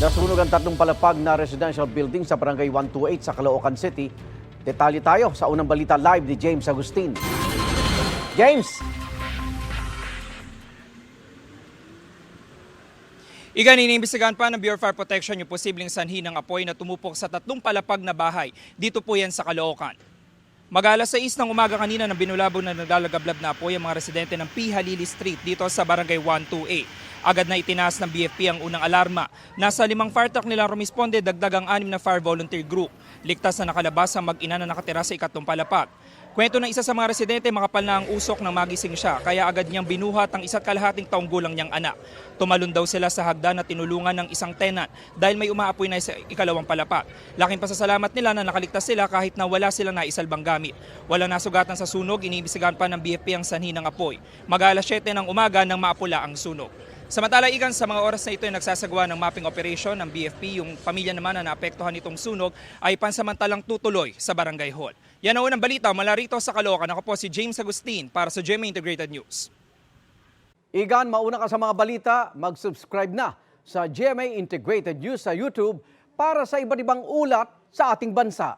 Nasunog ang tatlong palapag na residential building sa Barangay 128 sa Caloocan City. Detalye tayo sa unang balita live ni James Agustin. James! Iniimbestigahan pa ng Bureau of Fire Protection yung posibleng sanhi ng apoy na tumupok sa tatlong palapag na bahay. Dito po yan sa Caloocan. Mag-alas 6 ng umaga kanina nang binulabog na naglalagablab na apoy ang mga residente ng P. Halili Street dito sa Barangay 128. Agad na itinaas ng BFP ang unang alarma. Nasa 5 fire truck nilang rumisponde, dagdag ang 6 na fire volunteer group. Ligtas na nakalabas ang mag-ina na nakatira sa ikatlong palapag. Kwento ng isa sa mga residente, makapal na ang usok nang magising siya, kaya agad niyang binuhat ang 1.5 taong gulang niyang anak. Tumalon daw sila sa hagdan at tinulungan ng isang tenant dahil may umaapoy na sa ikalawang palapag. Laking pasasalamat nila na nakaligtas sila kahit na wala silang naisalbang gamit. Walang nasugatan sa sunog, iniimbestigahan pa ng BFP ang sanhi ng apoy. Mag-alas 7 ng umaga nang maapula ang sunog. Samantala, sa mga oras na ito ay nagsasagawa ng mapping operation ng BFP. Yung pamilya naman na naapektuhan nitong sunog ay pansamantalang tutuloy sa Barangay Hall. Yan ang unang balita mula rito sa Caloocan. Ako po si James Agustin para sa GMA Integrated News. Igan, mauna ka sa mga balita, mag-subscribe na sa GMA Integrated News sa YouTube para sa iba't ibang ulat sa ating bansa.